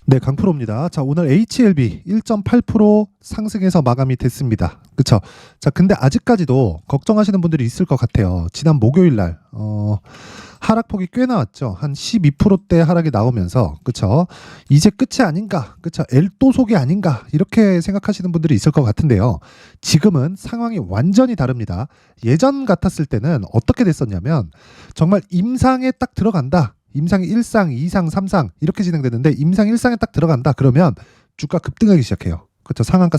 네, 강프로입니다. 자, 오늘 HLB 1.8% 상승해서 마감이 됐습니다. 그쵸? 자, 근데 아직까지도 걱정하시는 분들이 있을 것 같아요. 지난 목요일 날, 하락폭이 꽤 나왔죠. 한 12%대 하락이 나오면서, 그쵸? 이제 끝이 아닌가, 그쵸? 엘도속이 아닌가, 이렇게 생각하시는 분들이 있을 것 같은데요. 지금은 상황이 완전히 다릅니다. 예전 같았을 때는 어떻게 됐었냐면, 정말 임상에 딱 들어간다. 임상이 1상, 2상, 3상 이렇게 진행되는데 임상 1상에 딱 들어간다 그러면 주가 급등하기 시작해요. 그렇죠. 상한가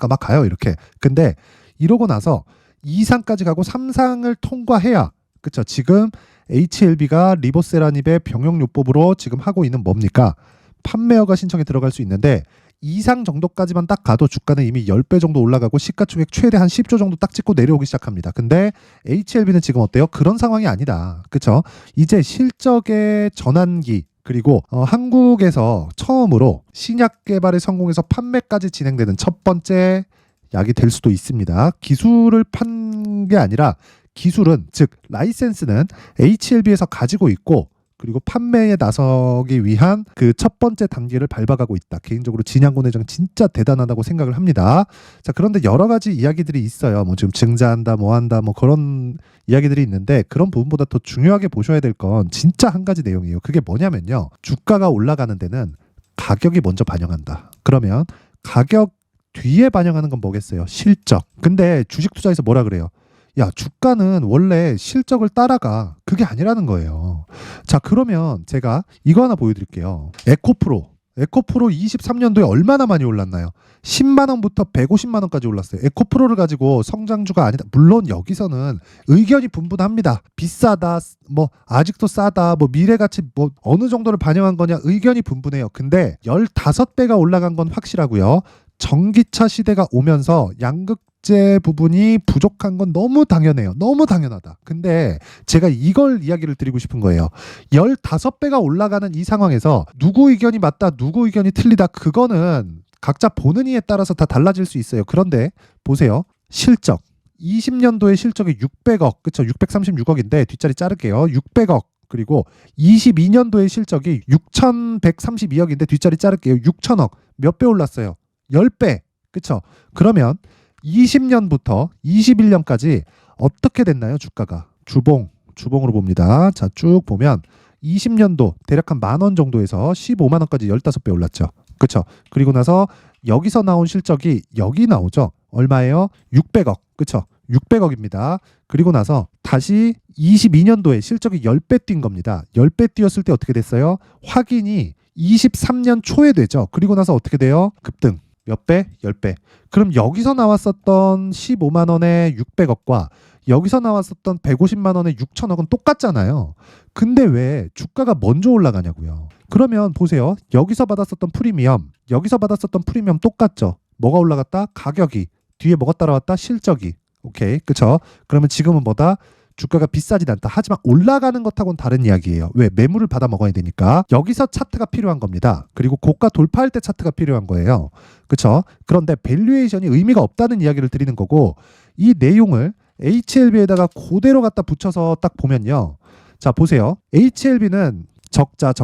막 가요 이렇게. 근데 이러고 나서 2상까지 가고 3상을 통과해야 그렇죠. 지금 HLB가 리보세라닙의 병용요법으로 지금 하고 있는 뭡니까? 판매허가 신청에 들어갈 수 있는데 2상 정도까지만 딱 가도 주가는 이미 10배 정도 올라가고 시가총액 최대 한 10조 정도 딱 찍고 내려오기 시작합니다. 근데 HLB는 지금 어때요? 그런 상황이 아니다. 그쵸? 이제 실적의 전환기 그리고 한국에서 처음으로 신약 개발에 성공해서 판매까지 진행되는 첫 번째 약이 될 수도 있습니다. 기술을 판 게 아니라 기술은 즉 라이센스는 HLB에서 가지고 있고 그리고 판매에 나서기 위한 그 첫 번째 단계를 밟아가고 있다. 개인적으로 진양곤 회장 진짜 대단하다고 생각을 합니다. 자, 그런데 여러 가지 이야기들이 있어요. 뭐 지금 증자한다, 뭐 한다, 뭐 그런 이야기들이 있는데 그런 부분보다 더 중요하게 보셔야 될 건 진짜 한 가지 내용이에요. 그게 뭐냐면요. 주가가 올라가는 데는 가격이 먼저 반영한다. 그러면 가격 뒤에 반영하는 건 뭐겠어요? 실적. 근데 주식 투자에서 뭐라 그래요? 야, 주가는 원래 실적을 따라가. 그게 아니라는 거예요. 자, 그러면 제가 이거 하나 보여드릴게요. 에코프로. 에코프로 23년도에 얼마나 많이 올랐나요? 10만 원부터 150만 원까지 올랐어요. 에코프로를 가지고 성장주가 아니다. 물론 여기서는 의견이 분분합니다. 비싸다, 뭐 아직도 싸다, 뭐 미래가치 뭐 어느 정도를 반영한 거냐 의견이 분분해요. 근데 15배가 올라간 건 확실하고요. 전기차 시대가 오면서 양극재 부분이 부족한 건 너무 당연해요. 너무 당연하다. 근데 제가 이걸 이야기를 드리고 싶은 거예요. 15배가 올라가는 이 상황에서 누구 의견이 맞다, 누구 의견이 틀리다, 그거는 각자 보는 이에 따라서 다 달라질 수 있어요. 그런데 보세요. 실적. 20년도에 실적이 600억, 그쵸? 636억인데 뒷자리 자를게요. 600억. 그리고 22년도에 실적이 6,132억인데 뒷자리 자를게요. 6천억. 몇 배 올랐어요? 10배. 그쵸? 그러면 20년부터 21년까지 어떻게 됐나요? 주가가. 주봉으로 봅니다. 자, 쭉 보면 20년도 대략 한 10,000원 정도에서 15만 원까지 15배 올랐죠. 그쵸? 그리고 나서 여기서 나온 실적이 여기 나오죠. 얼마예요? 600억. 그쵸? 600억입니다. 그리고 나서 다시 22년도에 실적이 10배 뛴 겁니다. 10배 뛰었을 때 어떻게 됐어요? 확인이 23년 초에 되죠. 그리고 나서 어떻게 돼요? 급등. 몇 배? 10배. 그럼 여기서 나왔었던 15만 원의 600억과 여기서 나왔었던 150만 원의 6천억은 똑같잖아요. 근데 왜 주가가 먼저 올라가냐고요. 그러면 보세요. 여기서 받았었던 프리미엄, 여기서 받았었던 프리미엄 똑같죠. 뭐가 올라갔다? 가격이. 뒤에 뭐가 따라왔다? 실적이. 오케이. 그쵸? 그러면 지금은 뭐다? 주가가 비싸진 않다. 하지만 올라가는 것하고는 다른 이야기예요. 왜? 매물을 받아 먹어야 되니까. 여기서 차트가 필요한 겁니다. 그리고 고가 돌파할 때 차트가 필요한 거예요. 그렇죠? 그런데 밸류에이션이 의미가 없다는 이야기를 드리는 거고 이 내용을 HLB에다가 그대로 갖다 붙여서 딱 보면요. 자, 보세요. HLB는 적자예요.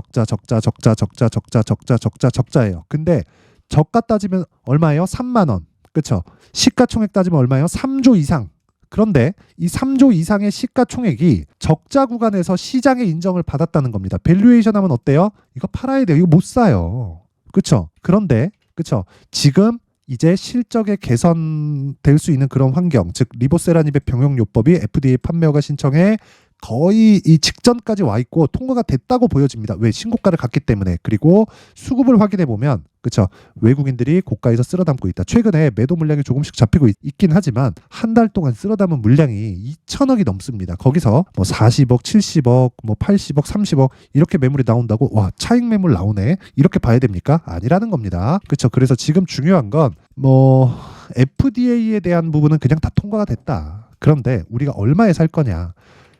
근데 저가 따지면 얼마예요? 3만 원. 그렇죠? 시가총액 따지면 얼마예요? 3조 이상. 그런데 이 3조 이상의 시가총액이 적자 구간에서 시장의 인정을 받았다는 겁니다. 밸류에이션 하면 어때요? 이거 팔아야 돼요. 이거 못 사요. 그렇죠? 그런데 그렇죠? 지금 이제 실적에 개선될 수 있는 그런 환경, 즉 리보세라닙의 병용요법이 FDA 판매허가 신청에 거의 이 직전까지 와 있고 통과가 됐다고 보여집니다. 왜? 신고가를 갔기 때문에. 그리고 수급을 확인해 보면 그렇죠. 외국인들이 고가에서 쓸어 담고 있다. 최근에 매도 물량이 조금씩 잡히고 있긴 하지만 한 달 동안 쓸어 담은 물량이 2천억이 넘습니다. 거기서 뭐 40억, 70억, 뭐 80억, 30억 이렇게 매물이 나온다고 와, 차익 매물 나오네. 이렇게 봐야 됩니까? 아니라는 겁니다. 그렇죠. 그래서 지금 중요한 건 뭐 FDA에 대한 부분은 그냥 다 통과가 됐다. 그런데 우리가 얼마에 살 거냐?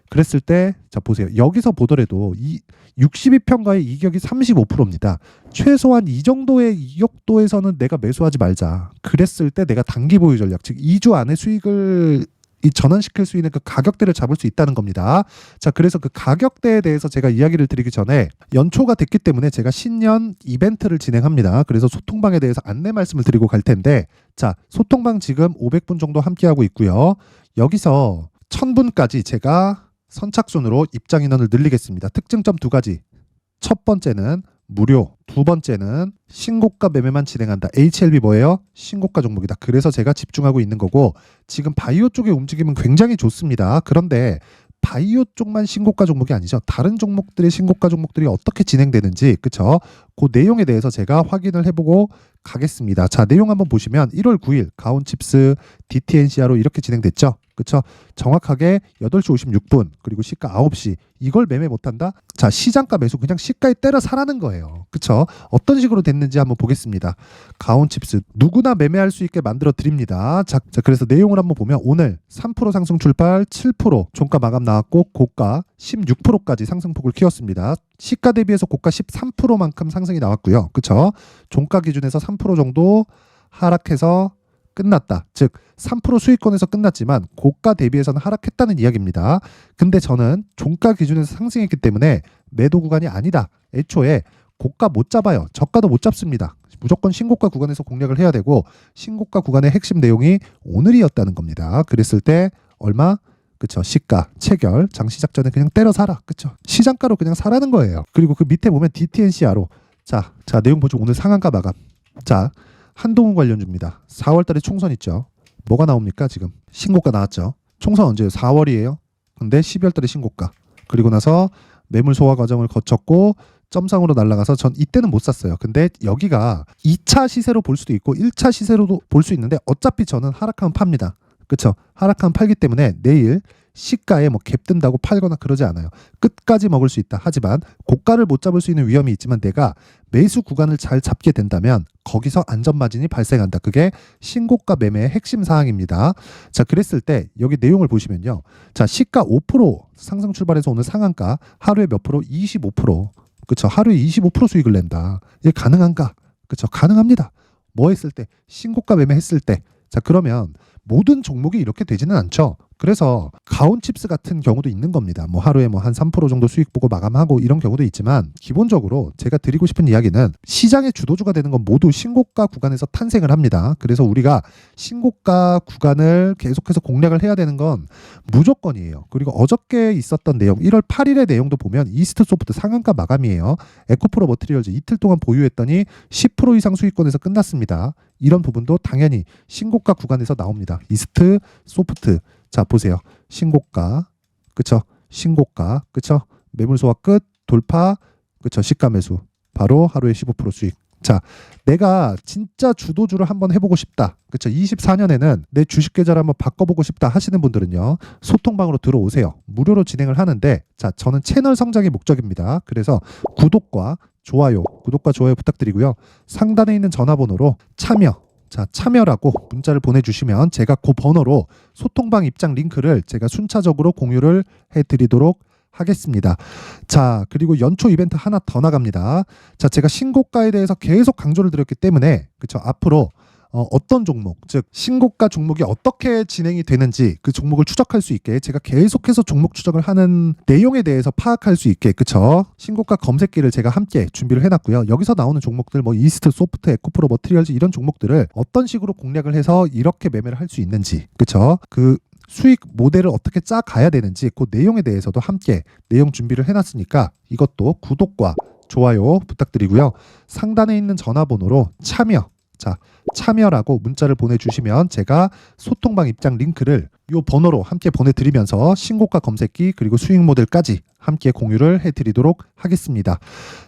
그랬을 때, 자, 보세요. 여기서 보더라도 이 62평가의 이격이 35%입니다. 최소한 이 정도의 이격도에서는 내가 매수하지 말자. 그랬을 때 내가 단기 보유 전략, 즉 2주 안에 수익을 이 전환시킬 수 있는 그 가격대를 잡을 수 있다는 겁니다. 자, 그래서 그 가격대에 대해서 제가 이야기를 드리기 전에 연초가 됐기 때문에 제가 신년 이벤트를 진행합니다. 그래서 소통방에 대해서 안내 말씀을 드리고 갈 텐데, 자, 소통방 지금 500분 정도 함께하고 있고요. 여기서 1000분까지 제가 선착순으로 입장 인원을 늘리겠습니다. 특징점 두 가지. 첫 번째는 무료, 두 번째는 신고가 매매만 진행한다. HLB 뭐예요? 신고가 종목이다. 그래서 제가 집중하고 있는 거고, 지금 바이오 쪽의 움직임은 굉장히 좋습니다. 그런데 바이오 쪽만 신고가 종목이 아니죠. 다른 종목들의 신고가 종목들이 어떻게 진행되는지, 그쵸? 그 내용에 대해서 제가 확인을 해보고 가겠습니다. 자, 내용 한번 보시면 1월 9일 가온칩스 DTNCR로 이렇게 진행됐죠. 그쵸? 정확하게 8시 56분 그리고 시가 9시 이걸 매매 못한다? 자, 시장가 매수 그냥 시가에 때려 사라는 거예요. 그쵸? 어떤 식으로 됐는지 한번 보겠습니다. 가온칩스 누구나 매매할 수 있게 만들어 드립니다. 자, 그래서 내용을 한번 보면 오늘 3% 상승 출발, 7% 종가 마감 나왔고 고가 16%까지 상승폭을 키웠습니다. 시가 대비해서 고가 13%만큼 상승이 나왔고요. 그쵸? 종가 기준에서 3% 정도 하락해서 끝났다. 즉 3% 수익권에서 끝났지만 고가 대비해서는 하락했다는 이야기입니다. 근데 저는 종가 기준에서 상승했기 때문에 매도 구간이 아니다. 애초에 고가 못 잡아요. 저가도 못 잡습니다. 무조건 신고가 구간에서 공략을 해야 되고 신고가 구간의 핵심 내용이 오늘이었다는 겁니다. 그랬을 때 얼마? 그쵸? 시가, 체결, 장시작 전에 그냥 때려 사라. 그쵸? 시장가로 그냥 사라는 거예요. 그리고 그 밑에 보면 DTNCR로 자, 내용 보죠. 오늘 상한가 마감. 자, 한동훈 관련주입니다. 4월 달에 총선 있죠. 뭐가 나옵니까? 지금 신고가 나왔죠. 총선 언제예요? 4월이에요. 근데 12월 달에 신고가. 그리고 나서 매물 소화 과정을 거쳤고 점상으로 날아가서 전 이때는 못 샀어요. 근데 여기가 2차 시세로 볼 수도 있고 1차 시세로도 볼 수 있는데 어차피 저는 하락하면 팝니다. 그렇죠? 하락하면 팔기 때문에 내일 시가에 뭐 갭 뜬다고 팔거나 그러지 않아요. 끝까지 먹을 수 있다. 하지만 고가를 못 잡을 수 있는 위험이 있지만 내가 매수 구간을 잘 잡게 된다면 거기서 안전마진이 발생한다. 그게 신고가 매매의 핵심 사항입니다. 자, 그랬을 때 여기 내용을 보시면요. 자, 시가 5% 상승 출발해서 오늘 상한가 하루에 몇 프로? 25%. 그렇죠? 하루에 25% 수익을 낸다. 이게 가능한가? 그렇죠? 가능합니다. 뭐 했을 때? 신고가 매매 했을 때. 자, 그러면 모든 종목이 이렇게 되지는 않죠. 그래서 가온칩스 같은 경우도 있는 겁니다. 뭐 하루에 뭐 한 3% 정도 수익 보고 마감하고 이런 경우도 있지만 기본적으로 제가 드리고 싶은 이야기는 시장의 주도주가 되는 건 모두 신고가 구간에서 탄생을 합니다. 그래서 우리가 신고가 구간을 계속해서 공략을 해야 되는 건 무조건이에요. 그리고 어저께 있었던 내용 1월 8일의 내용도 보면 이스트 소프트 상한가 마감이에요. 에코프로 머티리얼즈 이틀 동안 보유했더니 10% 이상 수익권에서 끝났습니다. 이런 부분도 당연히 신고가 구간에서 나옵니다. 이스트 소프트. 자, 보세요. 신고가. 그쵸? 신고가. 그쵸? 매물 소화 끝. 돌파. 그쵸? 시가 매수. 바로 하루에 15% 수익. 자, 내가 진짜 주도주를 한번 해보고 싶다. 그쵸? 24년에는 내 주식 계좌를 한번 바꿔보고 싶다 하시는 분들은요. 소통방으로 들어오세요. 무료로 진행을 하는데, 자, 저는 채널 성장이 목적입니다. 그래서 구독과 좋아요 부탁드리고요. 상단에 있는 전화번호로 참여. 자, 참여라고 문자를 보내주시면 제가 그 번호로 소통방 입장 링크를 제가 순차적으로 공유를 해드리도록 하겠습니다. 자, 그리고 연초 이벤트 하나 더 나갑니다. 자, 제가 신고가에 대해서 계속 강조를 드렸기 때문에 그쵸? 앞으로 어떤 종목, 즉 신고가 종목이 어떻게 진행이 되는지 그 종목을 추적할 수 있게 제가 계속해서 종목 추적을 하는 내용에 대해서 파악할 수 있게 그쵸? 신고가 검색기를 제가 함께 준비를 해놨고요. 여기서 나오는 종목들 뭐 이스트, 소프트, 에코프로, 머티리얼즈 이런 종목들을 어떤 식으로 공략을 해서 이렇게 매매를 할 수 있는지 그쵸? 그 수익 모델을 어떻게 짜 가야 되는지 그 내용에 대해서도 함께 내용 준비를 해놨으니까 이것도 구독과 좋아요 부탁드리고요. 상단에 있는 전화번호로 참여. 자, 참여라고 문자를 보내주시면 제가 소통방 입장 링크를 이 번호로 함께 보내드리면서 신고가 검색기 그리고 수익 모델까지 함께 공유를 해드리도록 하겠습니다.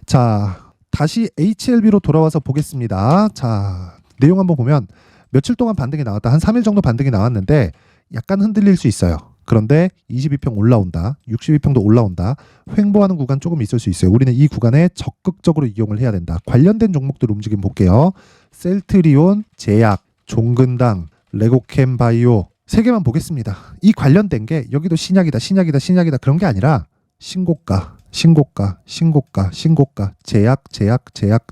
자, 다시 HLB로 돌아와서 보겠습니다. 자, 내용 한번 보면 며칠 동안 반등이 나왔다. 한 3일 정도 반등이 나왔는데 약간 흔들릴 수 있어요. 그런데 22평 올라온다. 62평도 올라온다. 횡보하는 구간 조금 있을 수 있어요. 우리는 이 구간에 적극적으로 이용을 해야 된다. 관련된 종목들 움직임 볼게요. 셀트리온, 제약, 종근당, 레고캠 바이오 3개만 보겠습니다. 이 관련된 게 여기도 신약이다 그런 게 아니라 신고가,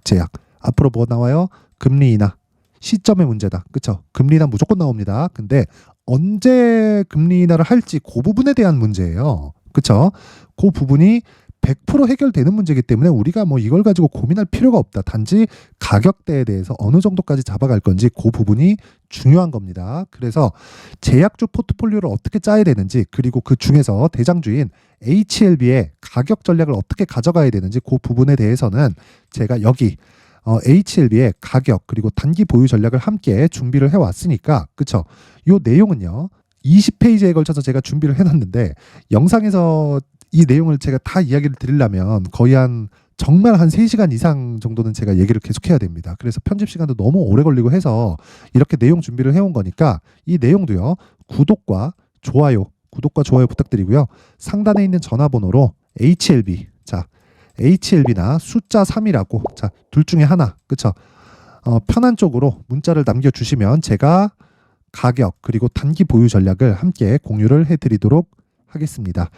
제약. 앞으로 뭐 나와요? 금리 인하. 시점의 문제다. 그쵸? 금리 인하 무조건 나옵니다. 근데 언제 금리 인하를 할지 그 부분에 대한 문제예요. 그쵸? 그 부분이 100% 해결되는 문제이기 때문에 우리가 뭐 이걸 가지고 고민할 필요가 없다. 단지 가격대에 대해서 어느 정도까지 잡아갈 건지 그 부분이 중요한 겁니다. 그래서 제약주 포트폴리오를 어떻게 짜야 되는지, 그리고 그 중에서 대장주인 HLB의 가격 전략을 어떻게 가져가야 되는지 그 부분에 대해서는 제가 여기 HLB의 가격 그리고 단기 보유 전략을 함께 준비를 해왔으니까, 그쵸? 이 내용은요 20페이지에 걸쳐서 제가 준비를 해놨는데, 영상에서 이 내용을 제가 다 이야기를 드리려면 거의 정말 한 3시간 이상 정도는 제가 얘기를 계속해야 됩니다. 그래서 편집 시간도 너무 오래 걸리고 해서 이렇게 내용 준비를 해온 거니까, 이 내용도요 구독과 좋아요 부탁드리고요. 상단에 있는 전화번호로 HLB, 자 HLB나 숫자 3이라고, 자 둘 중에 하나, 그쵸? 편한 쪽으로 문자를 남겨주시면 제가 가격 그리고 단기 보유 전략을 함께 공유를 해드리도록 하겠습니다.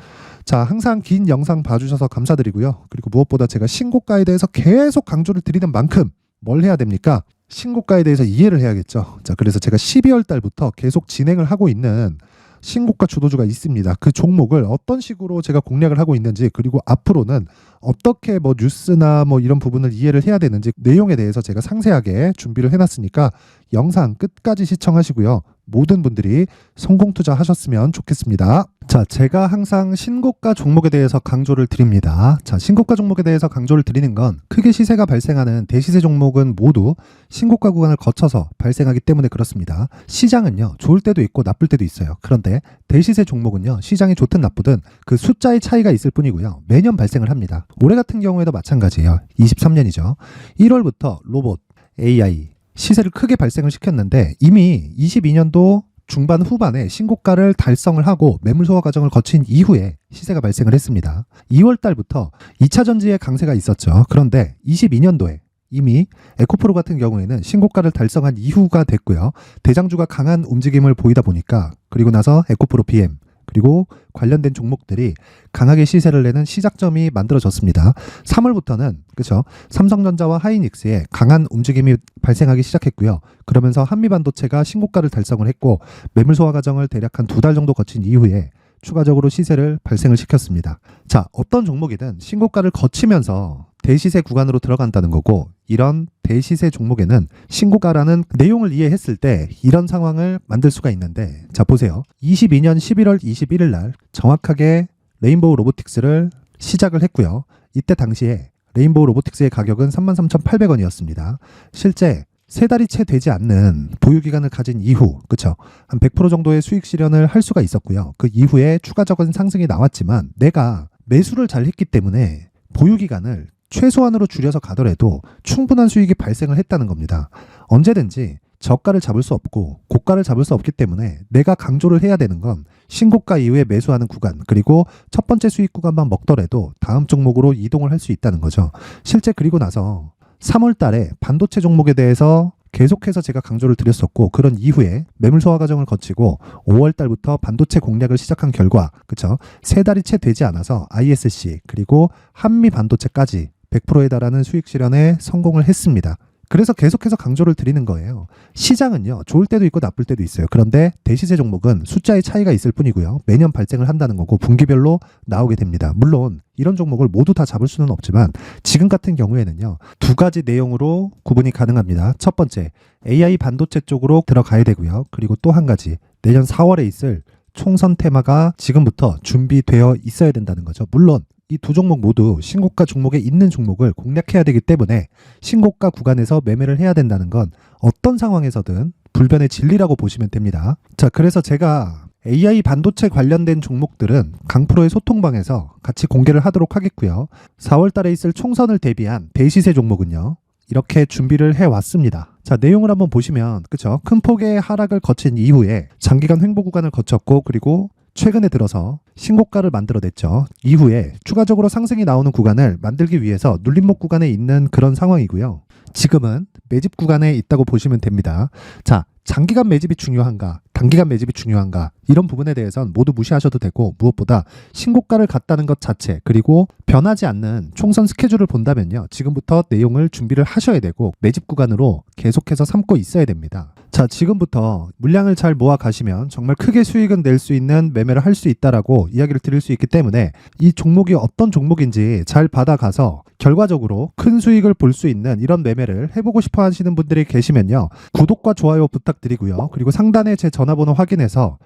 자, 항상 긴 영상 봐주셔서 감사드리고요. 그리고 무엇보다 제가 신고가에 대해서 계속 강조를 드리는 만큼 뭘 해야 됩니까? 신고가에 대해서 이해를 해야겠죠. 자, 그래서 제가 12월 달부터 계속 진행을 하고 있는 신고가 주도주가 있습니다. 그 종목을 어떤 식으로 제가 공략을 하고 있는지, 그리고 앞으로는 어떻게 뭐 뉴스나 뭐 이런 부분을 이해를 해야 되는지 내용에 대해서 제가 상세하게 준비를 해놨으니까 영상 끝까지 시청하시고요. 모든 분들이 성공 투자하셨으면 좋겠습니다. 자, 제가 항상 신고가 종목에 대해서 강조를 드립니다. 자, 신고가 종목에 대해서 강조를 드리는 건 크게 시세가 발생하는 대시세 종목은 모두 신고가 구간을 거쳐서 발생하기 때문에 그렇습니다. 시장은요, 좋을 때도 있고 나쁠 때도 있어요. 그런데 대시세 종목은요, 시장이 좋든 나쁘든 그 숫자의 차이가 있을 뿐이고요. 매년 발생을 합니다. 올해 같은 경우에도 마찬가지예요. 23년이죠. 1월부터 로봇, AI, 시세를 크게 발생을 시켰는데 이미 22년도 중반 후반에 신고가를 달성을 하고 매물 소화 과정을 거친 이후에 시세가 발생을 했습니다. 2월 달부터 2차 전지의 강세가 있었죠. 그런데 22년도에 이미 에코프로 같은 경우에는 신고가를 달성한 이후가 됐고요. 대장주가 강한 움직임을 보이다 보니까, 그리고 나서 에코프로 BM 그리고 관련된 종목들이 강하게 시세를 내는 시작점이 만들어졌습니다. 3월부터는 그렇죠, 삼성전자와 하이닉스의 강한 움직임이 발생하기 시작했고요. 그러면서 한미반도체가 신고가를 달성을 했고 매물 소화 과정을 대략 한 2달 정도 거친 이후에 추가적으로 시세를 발생을 시켰습니다. 자, 어떤 종목이든 신고가를 거치면서 대시세 구간으로 들어간다는 거고, 이런 대시세 종목에는 신고가라는 내용을 이해했을 때 이런 상황을 만들 수가 있는데, 자 보세요. 22년 11월 21일 날 정확하게 레인보우 로보틱스를 시작을 했고요. 이때 당시에 레인보우 로보틱스의 가격은 33,800원이었습니다. 실제 3달이 채 되지 않는 보유기간을 가진 이후, 그쵸? 한 100% 정도의 수익 실현을 할 수가 있었고요. 그 이후에 추가적인 상승이 나왔지만 내가 매수를 잘 했기 때문에 보유기간을 최소한으로 줄여서 가더라도 충분한 수익이 발생을 했다는 겁니다. 언제든지 저가를 잡을 수 없고 고가를 잡을 수 없기 때문에 내가 강조를 해야 되는 건 신고가 이후에 매수하는 구간, 그리고 첫 번째 수익 구간만 먹더라도 다음 종목으로 이동을 할 수 있다는 거죠. 실제 그리고 나서 3월 달에 반도체 종목에 대해서 계속해서 제가 강조를 드렸었고, 그런 이후에 매물 소화 과정을 거치고 5월 달부터 반도체 공략을 시작한 결과, 그쵸? 3달이 채 되지 않아서 ISC 그리고 한미 반도체까지 100%에 달하는 수익 실현에 성공을 했습니다. 그래서 계속해서 강조를 드리는 거예요. 시장은요, 좋을 때도 있고 나쁠 때도 있어요. 그런데 대시세 종목은 숫자의 차이가 있을 뿐이고요. 매년 발생을 한다는 거고 분기별로 나오게 됩니다. 물론 이런 종목을 모두 다 잡을 수는 없지만 지금 같은 경우에는요, 2가지 내용으로 구분이 가능합니다. 첫 번째, AI 반도체 쪽으로 들어가야 되고요. 그리고 또 한 가지, 내년 4월에 있을 총선 테마가 지금부터 준비되어 있어야 된다는 거죠. 물론 이 두 종목 모두 신고가 종목에 있는 종목을 공략해야 되기 때문에 신고가 구간에서 매매를 해야 된다는 건 어떤 상황에서든 불변의 진리라고 보시면 됩니다. 자, 그래서 제가 AI 반도체 관련된 종목들은 강프로의 소통방에서 같이 공개를 하도록 하겠고요. 4월 달에 있을 총선을 대비한 대시세 종목은요, 이렇게 준비를 해왔습니다. 자, 내용을 한번 보시면, 그쵸? 큰 폭의 하락을 거친 이후에 장기간 횡보 구간을 거쳤고, 그리고 최근에 들어서 신고가를 만들어냈죠. 이후에 추가적으로 상승이 나오는 구간을 만들기 위해서 눌림목 구간에 있는 그런 상황이고요. 지금은 매집 구간에 있다고 보시면 됩니다. 자, 장기간 매집이 중요한가, 단기간 매집이 중요한가 이런 부분에 대해서는 모두 무시하셔도 되고 무엇보다 신고가를 갔다는 것 자체 그리고 변하지 않는 총선 스케줄을 본다면요. 지금부터 내용을 준비를 하셔야 되고 매집 구간으로 계속해서 삼고 있어야 됩니다. 자, 지금부터 물량을 잘 모아 가시면 정말 크게 수익은 낼 수 있는 매매를 할 수 있다라고 이야기를 드릴 수 있기 때문에 이 종목이 어떤 종목인지 잘 받아가서 결과적으로 큰 수익을 볼 수 있는 이런 매매를 해보고 싶어 하시는 분들이 계시면요. 구독과 좋아요 부탁드리고요. 그리고 상단에 제 전화번호 확인해서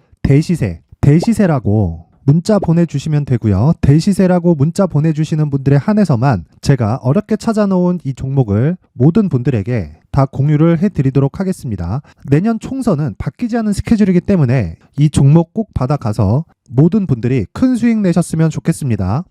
대시세라고 문자 보내주시면 되고요. 대시세라고 문자 보내주시는 분들에 한해서만 제가 어렵게 찾아놓은 이 종목을 모든 분들에게 다 공유를 해드리도록 하겠습니다. 내년 총선은 바뀌지 않은 스케줄이기 때문에 이 종목 꼭 받아가서 모든 분들이 큰 수익 내셨으면 좋겠습니다.